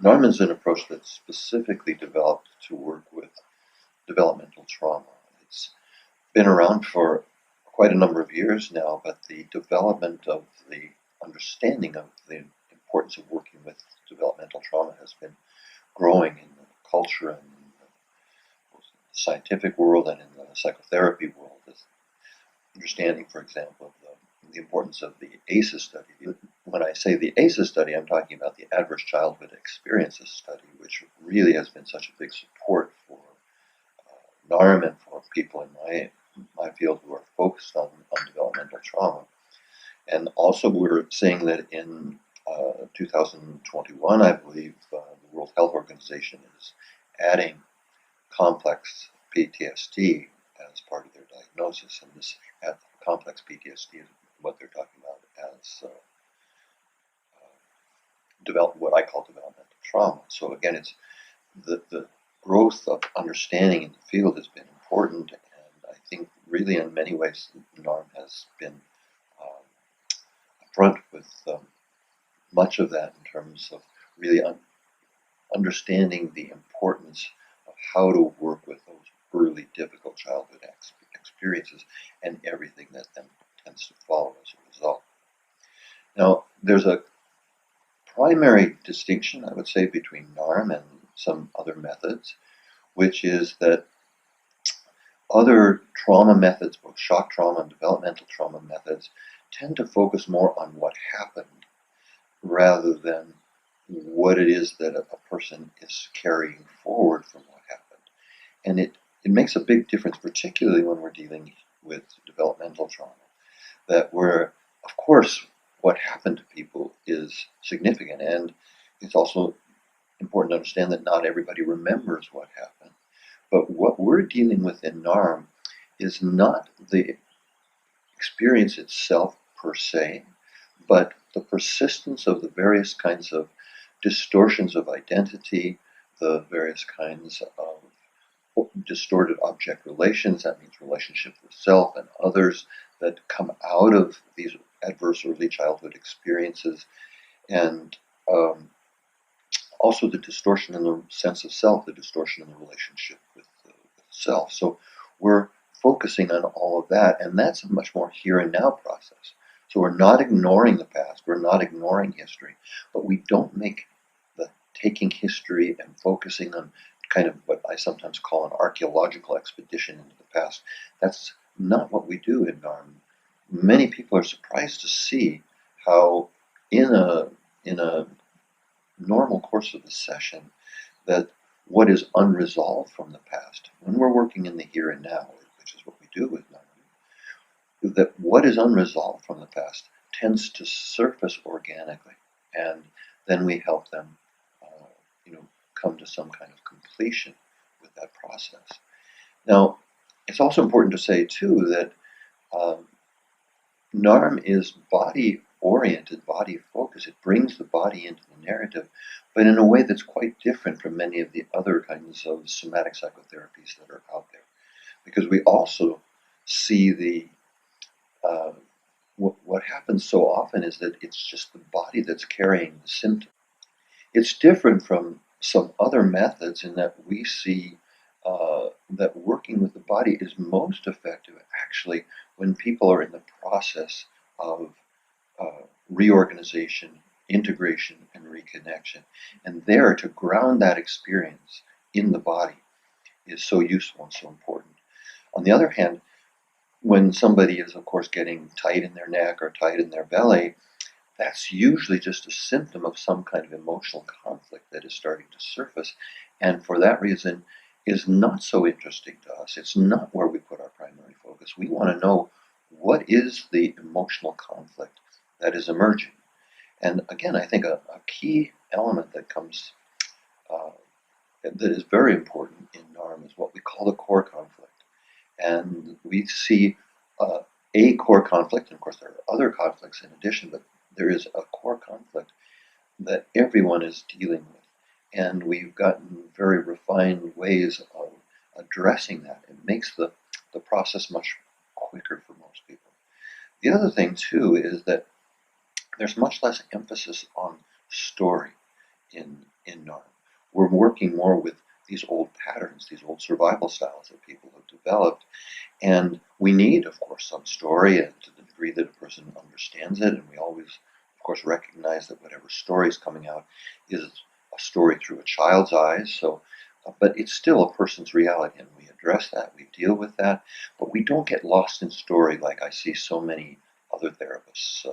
NARM is an approach that's specifically developed to work with developmental trauma. It's been around for quite a number of years now, but the development of the understanding of the importance of working with developmental trauma has been growing in the culture and in the scientific world and in the psychotherapy world. This understanding, for example, of the importance of the ACEs study. When I say the ACEs study, I'm talking about the Adverse Childhood Experiences study, which really has been such a big support for NARM and for people in my field who are focused on developmental trauma. And also we're seeing that in 2021, I believe, the World Health Organization is adding complex PTSD as part of their diagnosis, and this complex PTSD is what they're talking about as what I call developmental trauma. So again, it's the growth of understanding in the field has been important, and I think really in many ways NARM has been upfront with much of that in terms of really understanding the importance of how to work with those early difficult childhood experiences and everything that then tends to follow as a result. Now, there's a primary distinction, I would say, between NARM and some other methods, which is that other trauma methods, both shock trauma and developmental trauma methods, tend to focus more on what happened rather than what it is that a person is carrying forward from what happened. And it makes a big difference, particularly when we're dealing with developmental trauma, that of course, what happened to people is significant, and it's also important to understand that not everybody remembers what happened. But what we're dealing with in NARM is not the experience itself per se, but the persistence of the various kinds of distortions of identity, the various kinds of distorted object relations, that means relationships with self and others, that come out of these adverse early childhood experiences, and also the distortion in the sense of self, the distortion in the relationship with self. So we're focusing on all of that, and that's a much more here and now process. So we're not ignoring the past, we're not ignoring history, but we don't make the taking history and focusing on kind of what I sometimes call an archaeological expedition into the past. That's not what we do in NARM. Many people are surprised to see how in a normal course of the session that what is unresolved from the past, when we're working in the here and now, which is what we do with NARM, that what is unresolved from the past tends to surface organically, and then we help them come to some kind of completion with that process. Now, it's also important to say too that NARM is body-oriented, body-focused. It brings the body into the narrative, but in a way that's quite different from many of the other kinds of somatic psychotherapies that are out there. Because we also see what happens so often is that it's just the body that's carrying the symptom. It's different from some other methods in that we see that working with the body is most effective actually when people are in the process of reorganization, integration, and reconnection. And there, to ground that experience in the body is so useful and so important. On the other hand, when somebody is, of course, getting tight in their neck or tight in their belly, that's usually just a symptom of some kind of emotional conflict that is starting to surface, and for that reason is not so interesting to us. It's not where we put our primary focus. We want to know what is the emotional conflict that is emerging. And again, I think a key element that comes that is very important in NARM is what we call the core conflict. And we see a core conflict, and of course there are other conflicts in addition, but there is a core conflict that everyone is dealing with. And we've gotten very refined ways of addressing that. It makes the process much quicker for most people. The other thing, too, is that there's much less emphasis on story in in NARM. We're working more with these old patterns, these old survival styles that people have developed. And we need, of course, some story, and to the degree that a person understands it. And we always, of course, recognize that whatever story is coming out is a story through a child's eyes. So, but it's still a person's reality, and we address that, we deal with that, but we don't get lost in story like I see so many other therapists